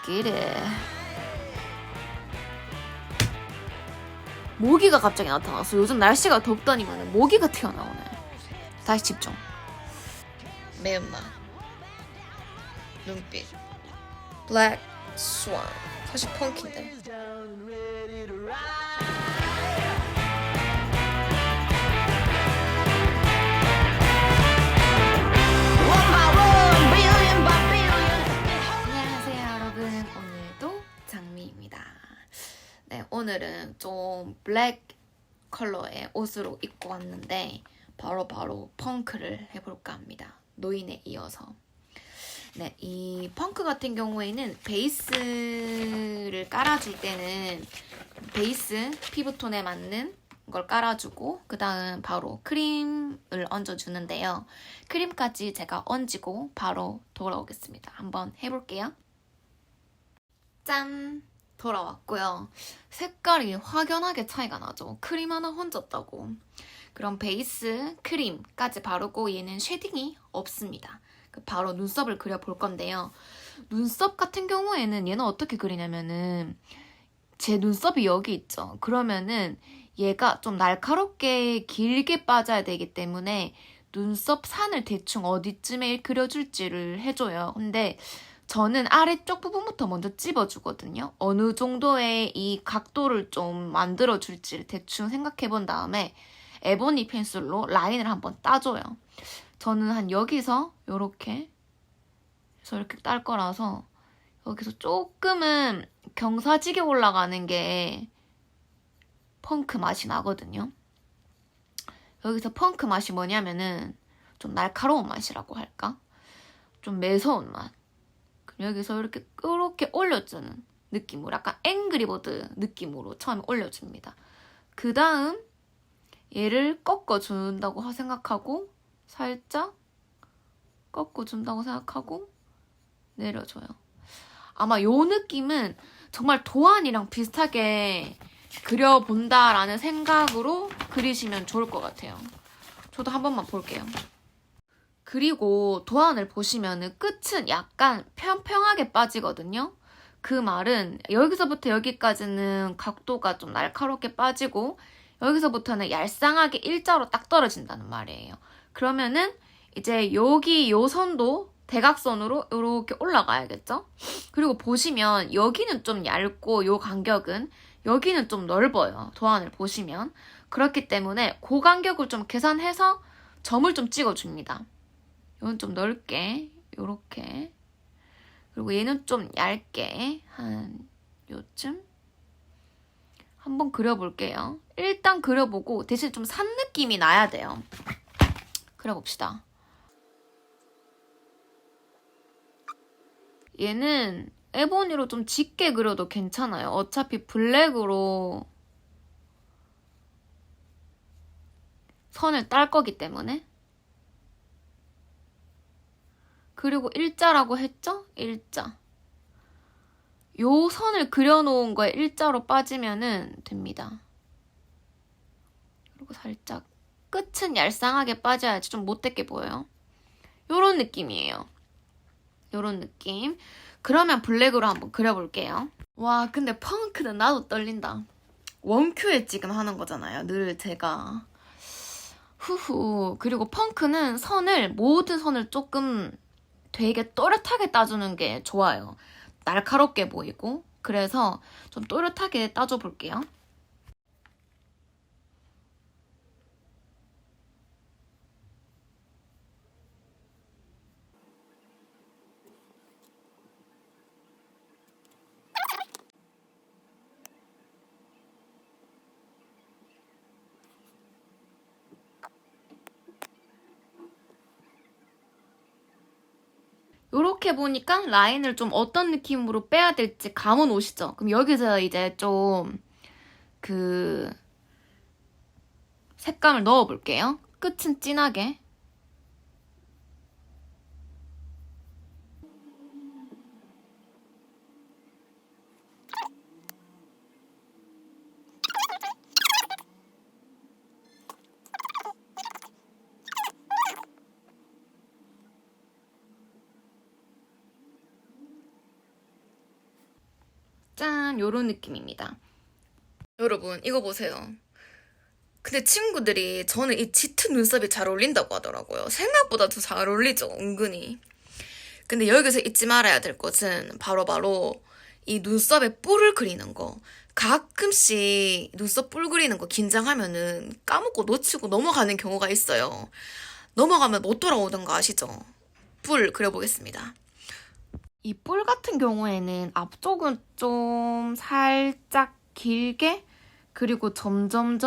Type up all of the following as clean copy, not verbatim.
get it. 모기가 갑자기 나타났어. 요즘 날씨가 덥다니만 모기가 튀어나오네. 다시 집중. 매운맛, 눈빛, 블랙 스완. 사실 펑키인데. 안녕하세요 여러분, 오늘도 장미입니다. 네, 오늘은 좀 블랙 컬러의 옷으로 입고 왔는데 바로 펑크를 해볼까 합니다. 노인에 이어서. 네, 이 펑크 같은 경우에는 베이스를 깔아줄 때는 베이스 피부톤에 맞는 걸 깔아주고 그 다음 바로 크림을 얹어주는데요. 크림까지 제가 얹고 바로 돌아오겠습니다. 한번 해볼게요. 짠! 돌아왔고요. 색깔이 확연하게 차이가 나죠. 크림 하나 얹었다고. 그럼 베이스, 크림까지 바르고 얘는 쉐딩이 없습니다. 바로 눈썹을 그려볼 건데요. 눈썹 같은 경우에는 얘는 어떻게 그리냐면은 제 눈썹이 여기 있죠. 그러면은 얘가 좀 날카롭게 길게 빠져야 되기 때문에 눈썹 산을 대충 어디쯤에 그려줄지를 해줘요. 근데 저는 아래쪽 부분부터 먼저 찝어주거든요. 어느 정도의 이 각도를 좀 만들어줄지를 대충 생각해본 다음에 에보니 펜슬로 라인을 한번 따줘요. 저는 한 여기서 이렇게 해서 이렇게 딸 거라서 여기서 조금은 경사지게 올라가는 게 펑크 맛이 나거든요. 여기서 펑크 맛이 뭐냐면은 좀 날카로운 맛이라고 할까? 좀 매서운 맛. 여기서 이렇게 올려주는 느낌으로 약간 앵그리버드 느낌으로 처음에 올려줍니다. 그 다음 얘를 꺾어준다고 생각하고 살짝 꺾어준다고 생각하고 내려줘요. 아마 요 느낌은 정말 도안이랑 비슷하게 그려본다라는 생각으로 그리시면 좋을 것 같아요. 저도 한 번만 볼게요. 그리고 도안을 보시면은 끝은 약간 평평하게 빠지거든요. 그 말은 여기서부터 여기까지는 각도가 좀 날카롭게 빠지고 여기서부터는 얄쌍하게 일자로 딱 떨어진다는 말이에요. 그러면은 이제 여기 요 선도 대각선으로 이렇게 올라가야겠죠? 그리고 보시면 여기는 좀 얇고 요 간격은 여기는 좀 넓어요. 도안을 보시면. 그렇기 때문에 그 간격을 좀 계산해서 점을 좀 찍어줍니다. 이건 좀 넓게 요렇게, 그리고 얘는 좀 얇게 한 요쯤 한번 그려볼게요. 일단 그려보고 대신 좀 산 느낌이 나야 돼요. 그려봅시다. 얘는 에보니로 좀 짙게 그려도 괜찮아요. 어차피 블랙으로 선을 딸 거기 때문에. 그리고 일자라고 했죠? 일자. 요 선을 그려놓은 거에 일자로 빠지면은 됩니다. 그리고 살짝 끝은 얄쌍하게 빠져야지 좀 못되게 보여요. 요런 느낌이에요. 요런 느낌. 그러면 블랙으로 한번 그려볼게요. 와, 근데 펑크는 나도 떨린다. 원큐에 지금 하는 거잖아요. 늘 제가. 후후. 그리고 펑크는 모든 선을 조금 되게 또렷하게 따주는 게 좋아요. 날카롭게 보이고. 그래서 좀 또렷하게 따줘 볼게요. 이렇게 보니까 라인을 좀 어떤 느낌으로 빼야 될지 감은 오시죠? 그럼 여기서 이제 좀 색감을 넣어볼게요. 끝은 진하게. 짠! 요런 느낌입니다. 여러분 이거 보세요. 근데 친구들이 저는 이 짙은 눈썹이 잘 어울린다고 하더라고요. 생각보다 더 잘 어울리죠, 은근히. 근데 여기서 잊지 말아야 될 것은 바로바로 이 눈썹에 뿔을 그리는 거. 가끔씩 눈썹 뿔 그리는 거 긴장하면은 까먹고 놓치고 넘어가는 경우가 있어요. 넘어가면 못 돌아오는 거 아시죠? 뿔 그려보겠습니다. 이 뿔 같은 경우에는 앞쪽은 좀 살짝 길게, 그리고 점점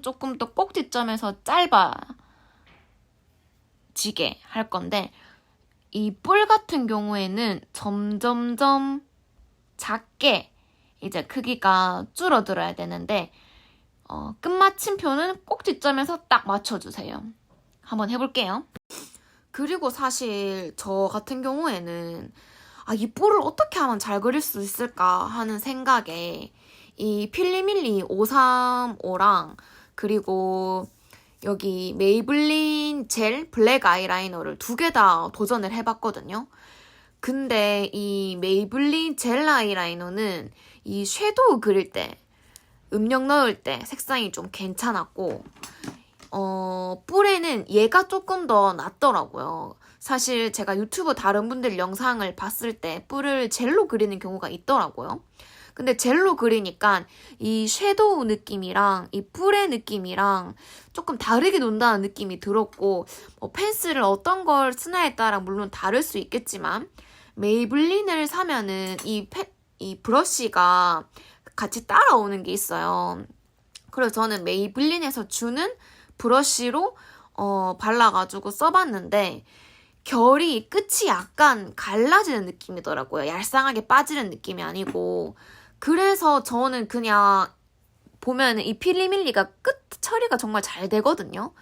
조금 더 꼭지점에서 짧아지게 할 건데, 이 뿔 같은 경우에는 점점점 작게 이제 크기가 줄어들어야 되는데, 끝마침표는 꼭지점에서 딱 맞춰주세요. 한번 해볼게요. 그리고 사실 저 같은 경우에는 이 뿔을 어떻게 하면 잘 그릴 수 있을까 하는 생각에 이 필리밀리 535랑 그리고 여기 메이블린 젤 블랙 아이라이너를 두 개 다 도전을 해봤거든요. 근데 이 메이블린 젤 아이라이너는 이 섀도우 그릴 때, 음영 넣을 때 색상이 좀 괜찮았고, 뿔에는 얘가 조금 더 낫더라고요. 사실 제가 유튜브 다른 분들 영상을 봤을 때 뿔을 젤로 그리는 경우가 있더라고요. 근데 젤로 그리니까 이 섀도우 느낌이랑 이 뿔의 느낌이랑 조금 다르게 논다는 느낌이 들었고, 펜슬을 어떤 걸 쓰냐에 따라 물론 다를 수 있겠지만, 메이블린을 사면은 이 브러쉬가 같이 따라오는 게 있어요. 그래서 저는 메이블린에서 주는 브러쉬로 발라가지고 써봤는데, 결이 끝이 약간 갈라지는 느낌이더라고요. 얄쌍하게 빠지는 느낌이 아니고. 그래서 저는 그냥 보면 이 필리밀리가 끝 처리가 정말 잘 되거든요.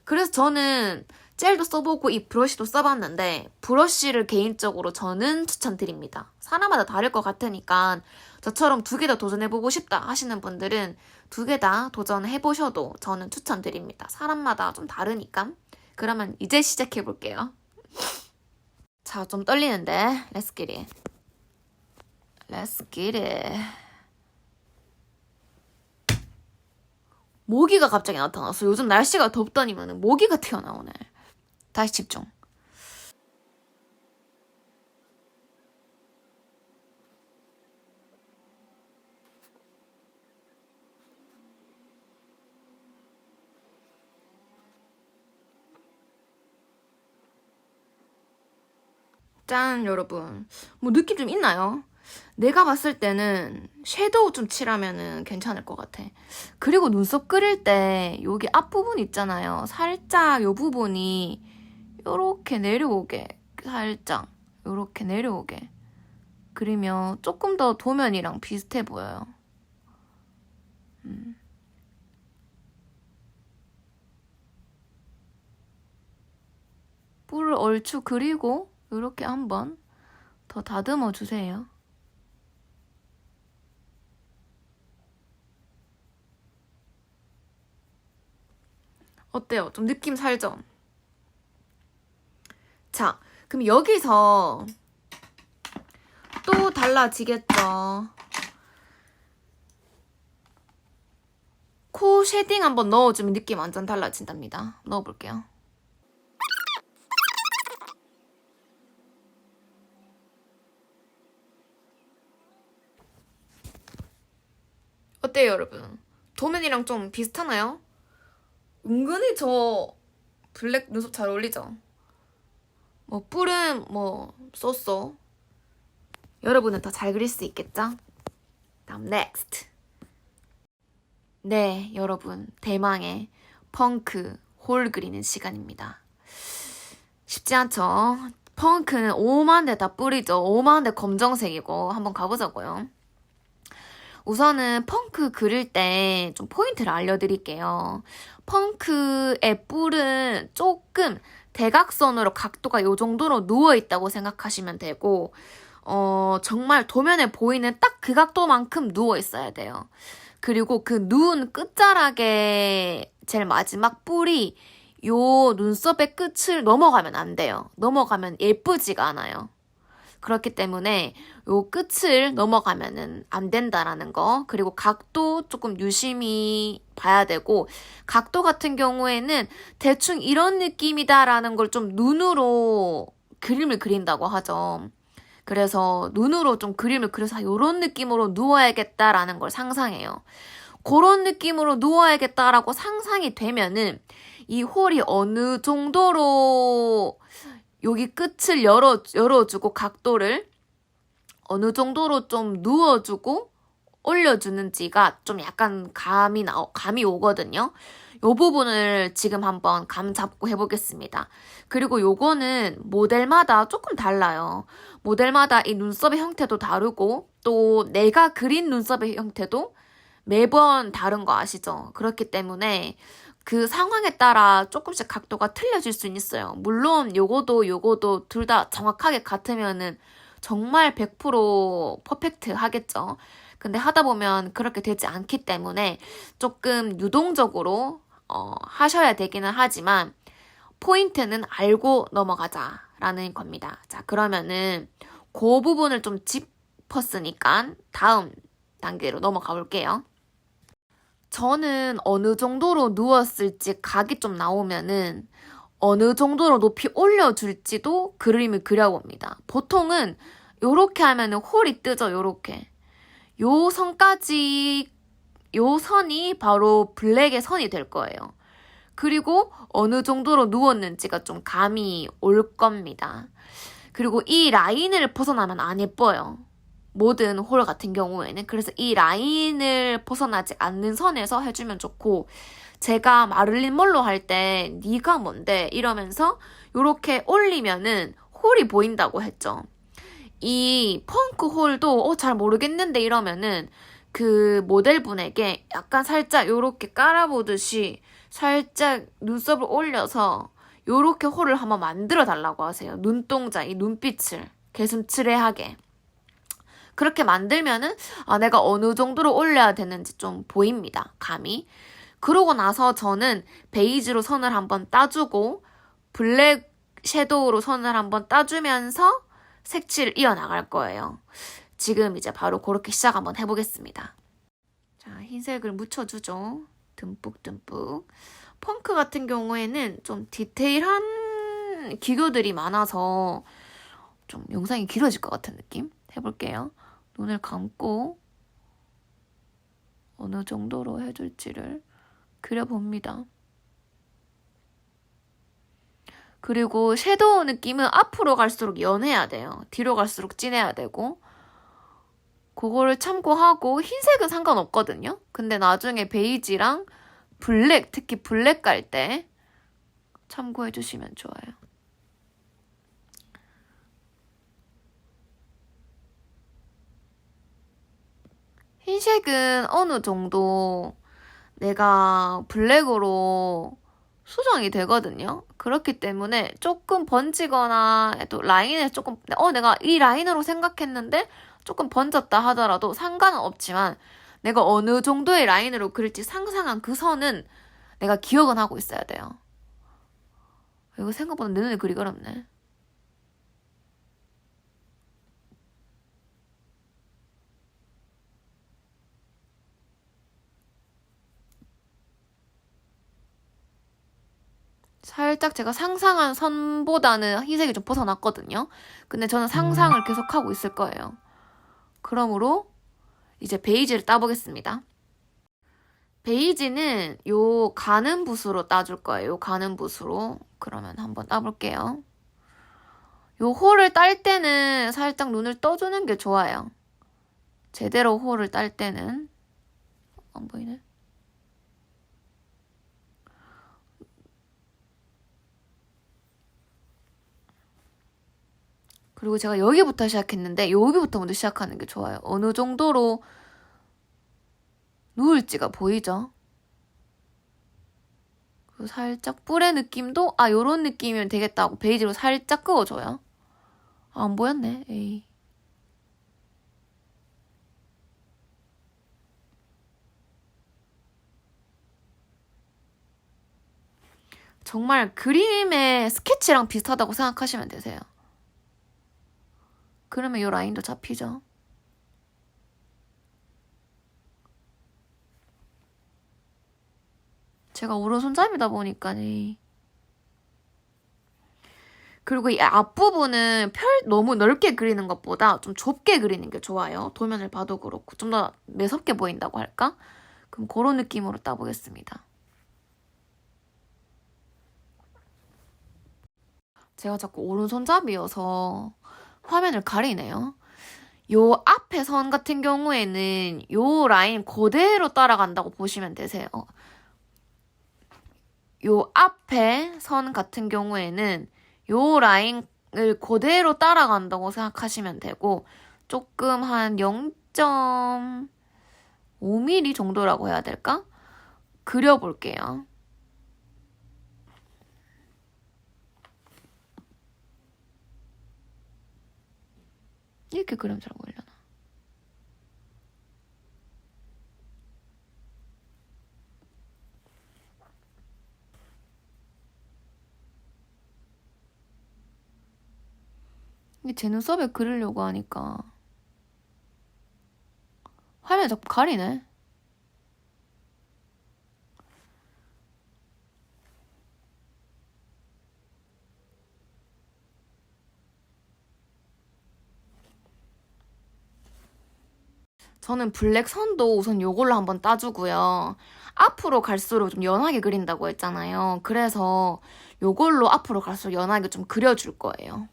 그래서 저는 젤도 써보고 이 브러쉬도 써봤는데, 브러쉬를 개인적으로 저는 추천드립니다. 사람마다 다를 것 같으니까 저처럼 두 개 다 도전해보고 싶다 하시는 분들은 두 개 다 도전해보셔도 저는 추천드립니다. 사람마다 좀 다르니까. 그러면 이제 시작해볼게요. 자, 좀 떨리는데. Let's get it. Let's get it. 모기가 갑자기 나타났어. 요즘 날씨가 덥더니만 모기가 튀어나오네. 다시 집중. 짠, 여러분. 뭐 느낌 좀 있나요? 내가 봤을 때는 섀도우 좀 칠하면은 괜찮을 것 같아. 그리고 눈썹 그릴 때 여기 앞부분 있잖아요. 살짝 요 부분이 요렇게 내려오게, 살짝 요렇게 내려오게 그리면 조금 더 도면이랑 비슷해 보여요. 뿔을 얼추 그리고 요렇게 한번 더 다듬어 주세요. 어때요? 좀 느낌 살죠? 자, 그럼 여기서 또 달라지겠죠. 코 쉐딩 한번 넣어주면 느낌 완전 달라진답니다. 넣어볼게요. 어때요, 여러분? 도면이랑 좀 비슷하나요? 은근히 저 블랙 눈썹 잘 어울리죠? 뭐 뿔은 뭐 쏘쏘. 여러분은 더 잘 그릴 수 있겠죠? 다음 next. 네, 여러분 대망의 펑크 홀 그리는 시간입니다. 쉽지 않죠? 펑크는 오만 대 다 뿌리죠. 오만 대 검정색이고. 한번 가보자고요. 우선은 펑크 그릴 때 좀 포인트를 알려드릴게요. 펑크의 뿔은 조금 대각선으로 각도가 이 정도로 누워있다고 생각하시면 되고, 정말 도면에 보이는 딱 그 각도만큼 누워있어야 돼요. 그리고 그 누운 끝자락에 제일 마지막 뿔이 요 눈썹의 끝을 넘어가면 안 돼요. 넘어가면 예쁘지가 않아요. 그렇기 때문에 요 끝을 넘어가면은 안 된다라는 거. 그리고 각도 조금 유심히 봐야 되고, 각도 같은 경우에는 대충 이런 느낌이다라는 걸 좀 눈으로 그림을 그린다고 하죠. 그래서 눈으로 좀 그림을 그려서 이런 느낌으로 누워야겠다라는 걸 상상해요. 그런 느낌으로 누워야겠다라고 상상이 되면은 이 홀이 어느 정도로 여기 끝을 열어주고 각도를 어느 정도로 좀 누워주고 올려주는지가 좀 약간 감이 오거든요. 요 부분을 지금 한번 감 잡고 해보겠습니다. 그리고 요거는 모델마다 조금 달라요. 모델마다 이 눈썹의 형태도 다르고 또 내가 그린 눈썹의 형태도 매번 다른 거 아시죠? 그렇기 때문에 그 상황에 따라 조금씩 각도가 틀려질 수는 있어요. 물론 요거도 둘 다 정확하게 같으면은 정말 100% 퍼펙트 하겠죠. 근데 하다 보면 그렇게 되지 않기 때문에 조금 유동적으로 하셔야 되기는 하지만 포인트는 알고 넘어가자라는 겁니다. 자, 그러면은 그 부분을 좀 짚었으니까 다음 단계로 넘어가 볼게요. 저는 어느 정도로 누웠을지 각이 좀 나오면은 어느 정도로 높이 올려줄지도 그림을 그려봅니다. 보통은 요렇게 하면은 홀이 뜨죠, 요렇게. 요 선까지, 요 선이 바로 블랙의 선이 될 거예요. 그리고 어느 정도로 누웠는지가 좀 감이 올 겁니다. 그리고 이 라인을 벗어나면 안 예뻐요. 모든 홀 같은 경우에는. 그래서 이 라인을 벗어나지 않는 선에서 해주면 좋고, 제가 마를린 먼로 할 때 네가 뭔데 이러면서 요렇게 올리면은 홀이 보인다고 했죠. 이 펑크 홀도 잘 모르겠는데 이러면은 그 모델분에게 약간 살짝 요렇게 깔아보듯이 살짝 눈썹을 올려서 요렇게 홀을 한번 만들어 달라고 하세요. 눈동자, 이 눈빛을 개슴츠레하게. 그렇게 만들면은 내가 어느 정도로 올려야 되는지 좀 보입니다. 감이. 그러고 나서 저는 베이지로 선을 한번 따주고 블랙 섀도우로 선을 한번 따주면서 색칠을 이어나갈 거예요. 지금 이제 바로 그렇게 시작 한번 해보겠습니다. 자, 흰색을 묻혀주죠. 듬뿍듬뿍. 펑크 같은 경우에는 좀 디테일한 기교들이 많아서 좀 영상이 길어질 것 같은 느낌? 해볼게요. 눈을 감고 어느 정도로 해줄지를 그려봅니다. 그리고 섀도우 느낌은 앞으로 갈수록 연해야 돼요. 뒤로 갈수록 진해야 되고 그거를 참고하고 흰색은 상관없거든요. 근데 나중에 베이지랑 블랙, 특히 블랙 깔 때 참고해 주시면 좋아요. 흰색은 어느 정도 내가 블랙으로 수정이 되거든요. 그렇기 때문에 조금 번지거나 또 라인에 조금 내가 이 라인으로 생각했는데 조금 번졌다 하더라도 상관은 없지만 내가 어느 정도의 라인으로 그릴지 상상한 그 선은 내가 기억은 하고 있어야 돼요. 이거 생각보다 내 눈에 그리기 어렵네. 살짝 제가 상상한 선보다는 흰색이 좀 벗어났거든요. 근데 저는 상상을 계속하고 있을 거예요. 그러므로 이제 베이지를 따보겠습니다. 베이지는 요 가는 붓으로 따줄 거예요. 요 가는 붓으로. 그러면 한번 따볼게요. 요 홀을 딸 때는 살짝 눈을 떠주는 게 좋아요. 제대로 홀을 딸 때는. 안 보이네? 그리고 제가 여기부터 시작했는데 여기부터 먼저 시작하는 게 좋아요. 어느 정도로 누울지가 보이죠? 그리고 살짝 뿔의 느낌도 요런 느낌이면 되겠다 하고 베이지로 살짝 그어줘요. 안 보였네. 에이. 정말 그림의 스케치랑 비슷하다고 생각하시면 되세요. 그러면 이 라인도 잡히죠. 제가 오른손잡이다 보니까네. 그리고 이 앞부분은 너무 넓게 그리는 것보다 좀 좁게 그리는 게 좋아요. 도면을 봐도 그렇고 좀 더 매섭게 보인다고 할까? 그럼 그런 느낌으로 따보겠습니다. 제가 자꾸 오른손잡이여서 화면을 가리네요. 요 앞에 선 같은 경우에는 요 라인 그대로 따라간다고 보시면 되세요. 요 앞에 선 같은 경우에는 요 라인을 그대로 따라간다고 생각하시면 되고 조금 한 0.5mm 정도라고 해야 될까? 그려볼게요. 이렇게 그리면 잘 보이려나? 이게 제 눈썹에 그리려고 하니까 화면 자꾸 가리네. 저는 블랙 선도 우선 요걸로 한번 따주고요. 앞으로 갈수록 좀 연하게 그린다고 했잖아요. 그래서 요걸로 앞으로 갈수록 연하게 좀 그려줄 거예요.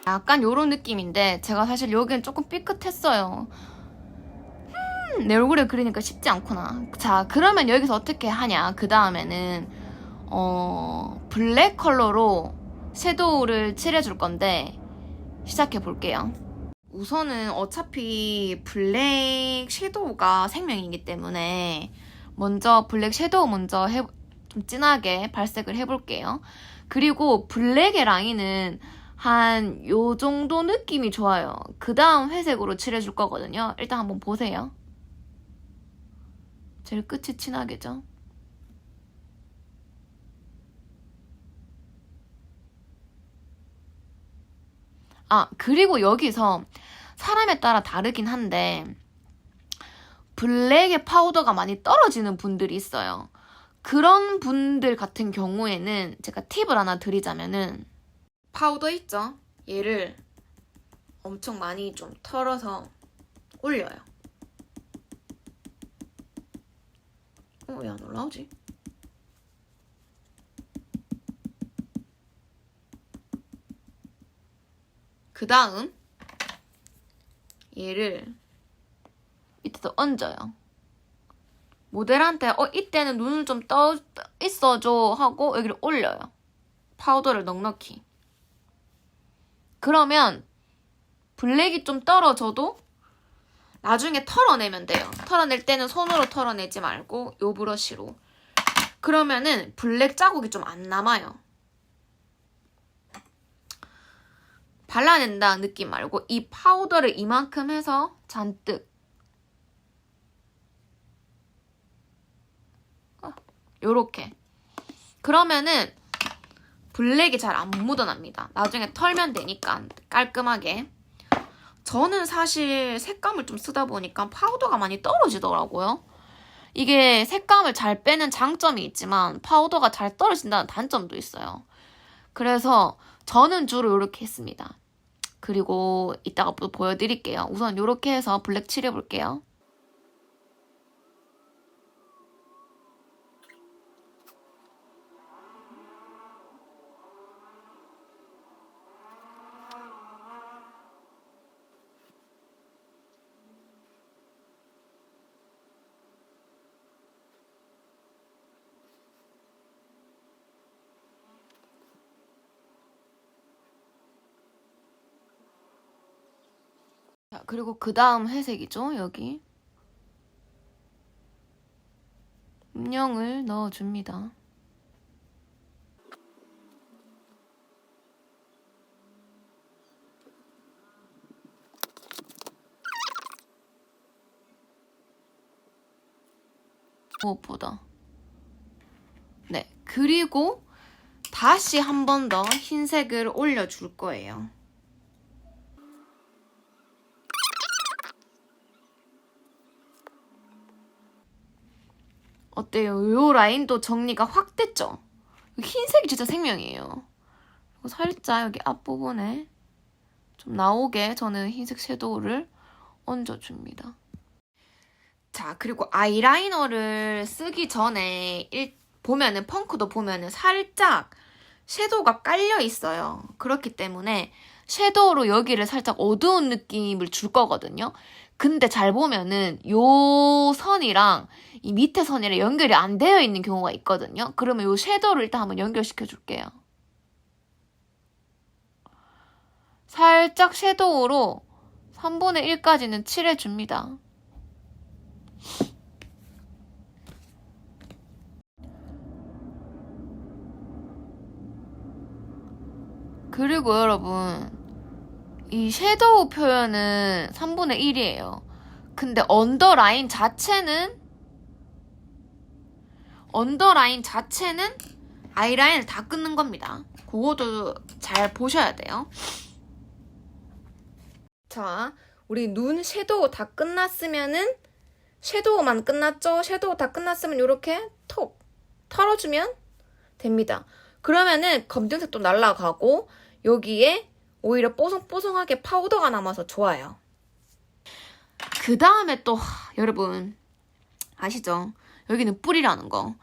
약간 요런 느낌인데 제가 사실 여기는 조금 삐끗했어요. 내 얼굴에 그리니까 쉽지 않구나. 자, 그러면 여기서 어떻게 하냐. 그 다음에는 블랙 컬러로 섀도우를 칠해줄 건데 시작해 볼게요. 우선은 어차피 블랙 섀도우가 생명이기 때문에 먼저 블랙 섀도우 먼저 좀 진하게 발색을 해볼게요. 그리고 블랙의 라인은 한 요 정도 느낌이 좋아요. 그 다음 회색으로 칠해줄 거거든요. 일단 한번 보세요. 제일 끝이 진하게죠. 아, 그리고 여기서 사람에 따라 다르긴 한데 블랙의 파우더가 많이 떨어지는 분들이 있어요. 그런 분들 같은 경우에는 제가 팁을 하나 드리자면은 파우더 있죠? 얘를 엄청 많이 좀 털어서 올려요. 왜 안 올라오지? 그 다음 얘를 밑에서 얹어요. 모델한테 이때는 눈을 좀 떠 있어줘 하고 여기를 올려요. 파우더를 넉넉히. 그러면 블랙이 좀 떨어져도 나중에 털어내면 돼요. 털어낼 때는 손으로 털어내지 말고 요 브러쉬로. 그러면은 블랙 자국이 좀 안 남아요. 발라낸다는 느낌 말고 이 파우더를 이만큼 해서 잔뜩 요렇게. 그러면은 블랙이 잘 안 묻어납니다. 나중에 털면 되니까 깔끔하게. 저는 사실 색감을 좀 쓰다 보니까 파우더가 많이 떨어지더라고요. 이게 색감을 잘 빼는 장점이 있지만 파우더가 잘 떨어진다는 단점도 있어요. 그래서 저는 주로 이렇게 했습니다. 그리고 이따가 또 보여드릴게요. 우선 이렇게 해서 블랙 칠해볼게요. 자, 그리고 그 다음 회색이죠, 여기. 음영을 넣어줍니다. 무엇보다. 네, 그리고 다시 한 번 더 흰색을 올려줄 거예요. 어때요? 요 라인도 정리가 확 됐죠? 흰색이 진짜 생명이에요. 그리고 살짝 여기 앞부분에 좀 나오게 저는 흰색 섀도우를 얹어줍니다. 자, 그리고 아이라이너를 쓰기 전에 보면은 펑크도 보면은 살짝 섀도우가 깔려 있어요. 그렇기 때문에 섀도우로 여기를 살짝 어두운 느낌을 줄 거거든요. 근데 잘 보면은 요 선이랑 이 밑에 선이랑 연결이 안 되어 있는 경우가 있거든요. 그러면 요 섀도우를 일단 한번 연결시켜 줄게요. 살짝 섀도우로 3분의 1까지는 칠해줍니다. 그리고 여러분, 이 섀도우 표현은 3분의 1이에요. 근데 언더라인 자체는 아이라인을 다 끊는 겁니다. 그것도 잘 보셔야 돼요. 자, 우리 눈 섀도우 다 끝났으면은 섀도우만 끝났죠? 섀도우 다 끝났으면 이렇게 톡 털어주면 됩니다. 그러면은 검정색도 날아가고 여기에 오히려 뽀송뽀송하게 파우더가 남아서 좋아요. 그 다음에 또 여러분 아시죠? 여기는 뿔이라는 거.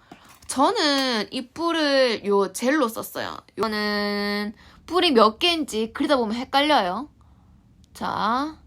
저는 이 뿔을 요 젤로 썼어요. 이거는 뿔이 몇 개인지 그리다 보면 헷갈려요. 자,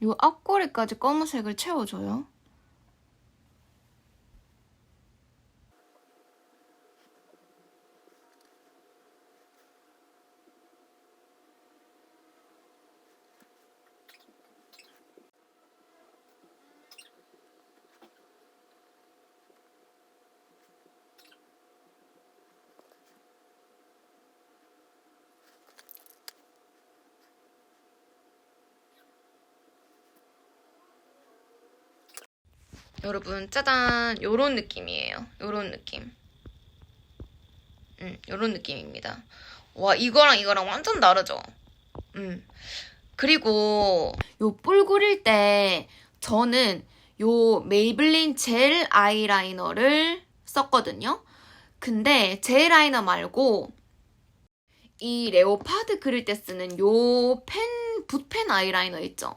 요 앞꼬리까지 검은색을 채워줘요. 여러분 짜잔, 요런 느낌이에요. 요런 느낌. 요런 느낌입니다. 와, 이거랑 완전 다르죠? 그리고 요 뿔 그릴 때 저는 요 메이블린 젤 아이라이너를 썼거든요. 근데 젤 아이라이너 말고 이 레오파드 그릴 때 쓰는 요 붓펜 아이라이너 있죠?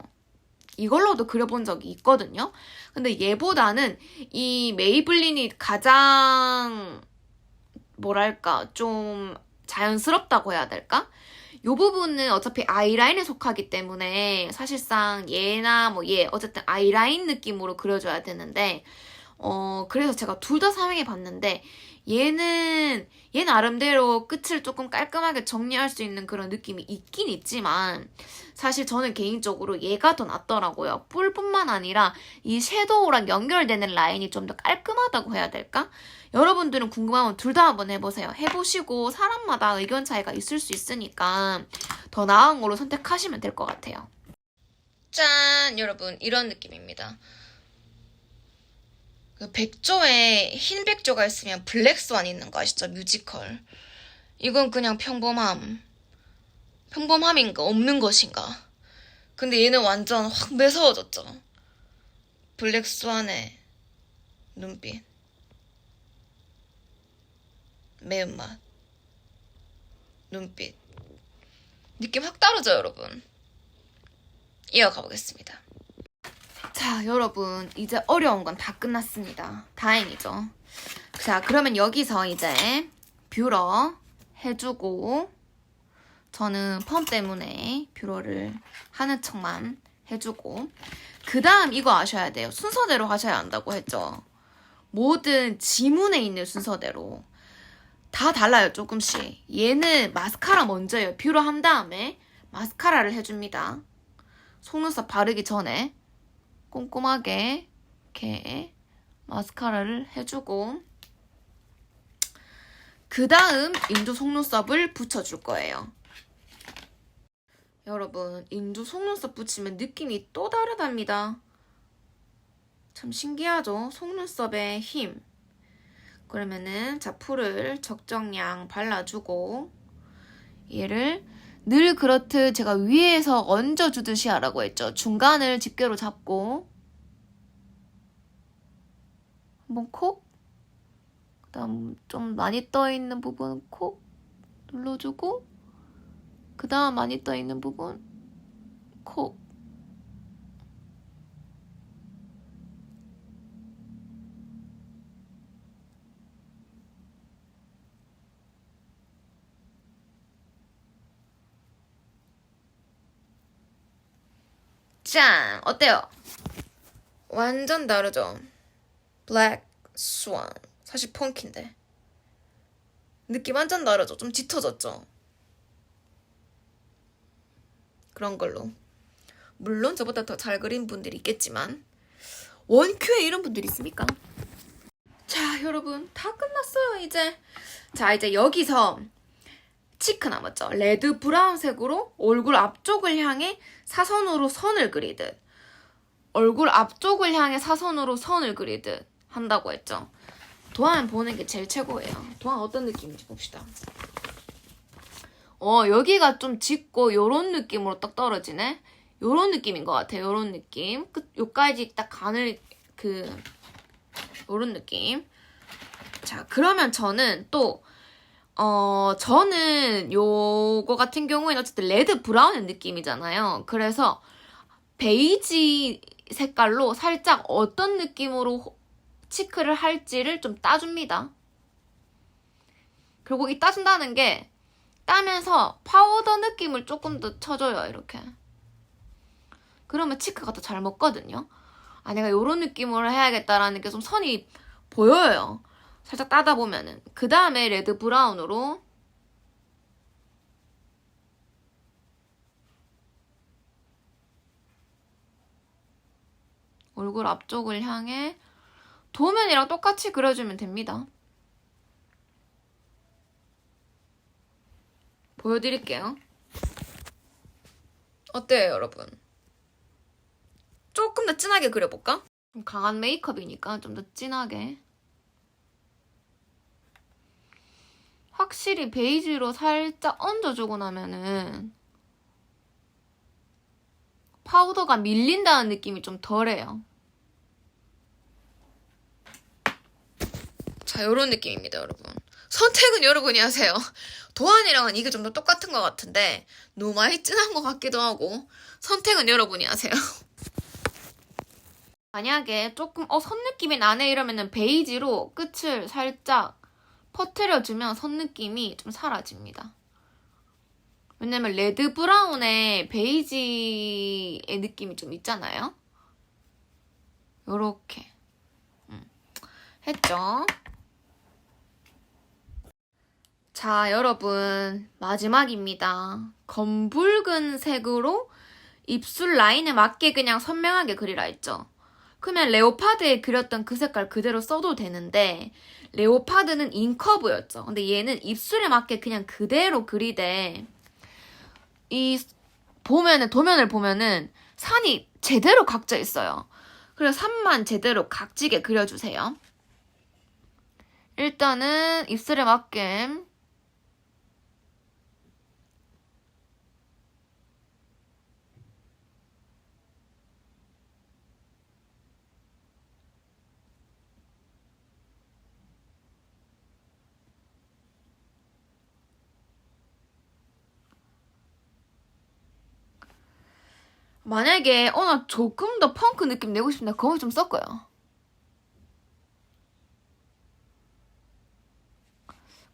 이걸로도 그려본 적이 있거든요. 근데 얘보다는 이 메이블린이 가장 뭐랄까 좀 자연스럽다고 해야 될까? 이 부분은 어차피 아이라인에 속하기 때문에 사실상 얘나 뭐 얘 어쨌든 아이라인 느낌으로 그려줘야 되는데 그래서 제가 둘 다 사용해 봤는데 얘는 얘 나름대로 끝을 조금 깔끔하게 정리할 수 있는 그런 느낌이 있긴 있지만 사실 저는 개인적으로 얘가 더 낫더라고요. 뿔뿐만 아니라 이 섀도우랑 연결되는 라인이 좀 더 깔끔하다고 해야 될까? 여러분들은 궁금하면 둘 다 한번 해보세요. 해보시고 사람마다 의견 차이가 있을 수 있으니까 더 나은 걸로 선택하시면 될 것 같아요. 짠! 여러분 이런 느낌입니다. 그 백조에 흰 백조가 있으면 블랙스완 있는 거 아시죠? 뮤지컬. 이건 그냥 평범함인가 없는 것인가. 근데 얘는 완전 확 매서워졌죠. 블랙스완의 눈빛. 매운맛. 눈빛. 느낌 확 다르죠, 여러분? 이어가 보겠습니다. 자, 여러분 이제 어려운 건 다 끝났습니다. 다행이죠. 자, 그러면 여기서 이제 뷰러 해주고, 저는 펌 때문에 뷰러를 하는 척만 해주고, 그 다음 이거 아셔야 돼요. 순서대로 하셔야 한다고 했죠. 모든 지문에 있는 순서대로. 다 달라요, 조금씩. 얘는 마스카라 먼저예요. 뷰러 한 다음에 마스카라를 해줍니다. 속눈썹 바르기 전에 꼼꼼하게 이렇게 마스카라를 해주고, 그 다음 인조 속눈썹을 붙여줄 거예요. 여러분, 인조 속눈썹 붙이면 느낌이 또 다르답니다. 참 신기하죠? 속눈썹의 힘. 그러면은 자, 풀을 적정량 발라주고, 얘를 늘 그렇듯 제가 위에서 얹어주듯이 하라고 했죠. 중간을 집게로 잡고 한번 콕, 그 다음 좀 많이 떠있는 부분 콕 눌러주고, 그 다음 많이 떠있는 부분 콕. 짠! 어때요? 완전 다르죠? 블랙 스완. 사실 펑키인데. 느낌 완전 다르죠? 좀 짙어졌죠? 그런 걸로. 물론 저보다 더 잘 그린 분들이 있겠지만, 원큐에 이런 분들이 있습니까? 자, 여러분 다 끝났어요 이제. 자, 이제 여기서 치크 남았죠. 레드 브라운색으로 얼굴 앞쪽을 향해 사선으로 선을 그리듯, 얼굴 앞쪽을 향해 사선으로 선을 그리듯 한다고 했죠. 도안 보는 게 제일 최고예요. 도안 어떤 느낌인지 봅시다. 여기가 좀 짙고 요런 느낌으로 딱 떨어지네. 요런 느낌인 것 같아요. 요런 느낌. 요까지 딱 가늘 요런 느낌. 자, 그러면 저는 또 저는 요거 같은 경우에는 어쨌든 레드 브라운의 느낌이잖아요. 그래서 베이지 색깔로 살짝 어떤 느낌으로 치크를 할지를 좀 따줍니다. 그리고 이 따준다는 게 따면서 파우더 느낌을 조금 더 쳐줘요. 이렇게. 그러면 치크가 더 잘 먹거든요. 아, 내가 요런 느낌으로 해야겠다라는 게 좀 선이 보여요. 살짝 따다 보면은. 그 다음에 레드 브라운으로 얼굴 앞쪽을 향해 도면이랑 똑같이 그려주면 됩니다. 보여드릴게요. 어때요, 여러분? 조금 더 진하게 그려볼까? 좀 강한 메이크업이니까 좀 더 진하게. 확실히 베이지로 살짝 얹어주고 나면은 파우더가 밀린다는 느낌이 좀 덜해요. 자, 요런 느낌입니다, 여러분. 선택은 여러분이 하세요. 도안이랑은 이게 좀 더 똑같은 것 같은데 너무 많이 진한 것 같기도 하고, 선택은 여러분이 하세요. 만약에 조금 선 느낌이 나네 이러면은 베이지로 끝을 살짝 퍼트려주면 선 느낌이 좀 사라집니다. 왜냐면 레드 브라운에 베이지의 느낌이 좀 있잖아요. 요렇게 했죠. 자, 여러분 마지막입니다. 검붉은 색으로 입술 라인에 맞게 그냥 선명하게 그리라 했죠. 그러면 레오파드에 그렸던 그 색깔 그대로 써도 되는데, 레오파드는 인커브였죠. 근데 얘는 입술에 맞게 그냥 그대로 그리되, 도면을 보면은 산이 제대로 각져 있어요. 그래서 산만 제대로 각지게 그려주세요. 일단은 입술에 맞게 만약에 나 조금 더 펑크 느낌 내고 싶은데 거기 좀 섞어요.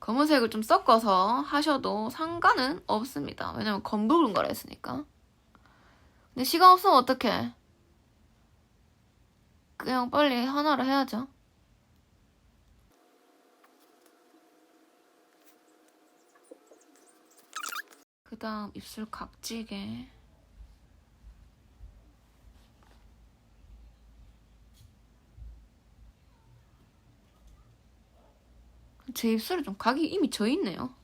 검은색을 좀 섞어서 하셔도 상관은 없습니다. 왜냐면 검붉은 거라 했으니까. 근데 시간 없으면 어떡해? 그냥 빨리 하나를 해야죠. 그 다음 입술 각지게. 제 입술에 좀 각이 이미 져 있네요.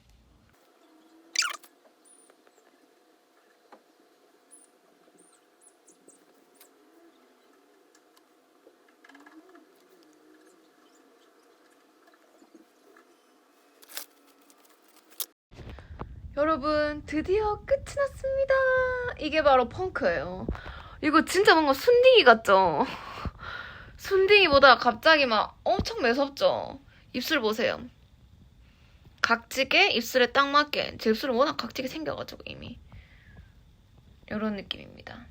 여러분, 드디어 끝이 났습니다. 이게 바로 펑크예요. 이거 진짜 뭔가 순딩이 같죠? 순딩이보다 갑자기 막 엄청 매섭죠? 입술 보세요. 각지게 입술에 딱 맞게. 제 입술은 워낙 각지게 생겨가지고 이미 이런 느낌입니다.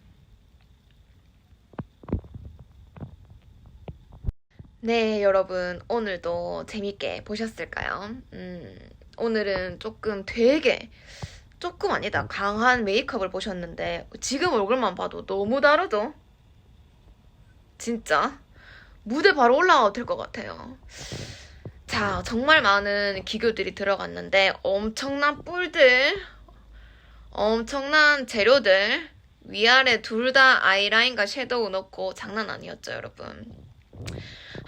네, 여러분 오늘도 재밌게 보셨을까요? 오늘은 조금 아니다, 강한 메이크업을 보셨는데 지금 얼굴만 봐도 너무 다르죠? 진짜 무대 바로 올라가도 될 것 같아요. 자, 정말 많은 기교들이 들어갔는데 엄청난 뿔들, 엄청난 재료들, 위아래 둘 다 아이라인과 섀도우 넣고 장난 아니었죠, 여러분.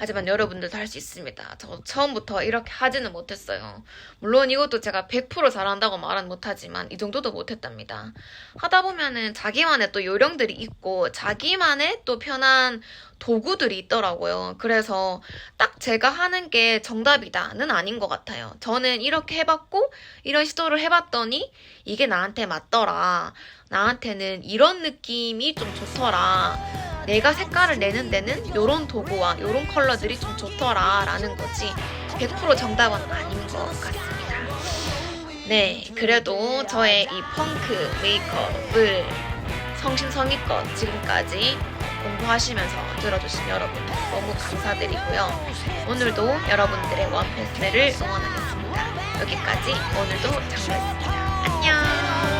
하지만 여러분들도 할 수 있습니다. 저 처음부터 이렇게 하지는 못했어요. 물론 이것도 제가 100% 잘한다고 말은 못하지만 이 정도도 못했답니다. 하다 보면은 자기만의 또 요령들이 있고 자기만의 또 편한 도구들이 있더라고요. 그래서 딱 제가 하는 게 정답이다는 아닌 것 같아요. 저는 이렇게 해봤고 이런 시도를 해봤더니 이게 나한테 맞더라. 나한테는 이런 느낌이 좀 좋더라. 내가 색깔을 내는 데는 이런 도구와 이런 컬러들이 좀 좋더라 라는 거지 100% 정답은 아닌 것 같습니다. 네, 그래도 저의 이 펑크 메이크업을 성심성의껏 지금까지 공부하시면서 들어주신 여러분 너무 감사드리고요. 오늘도 여러분들의 원패스를 응원하겠습니다. 여기까지 오늘도 장로였습니다. 안녕.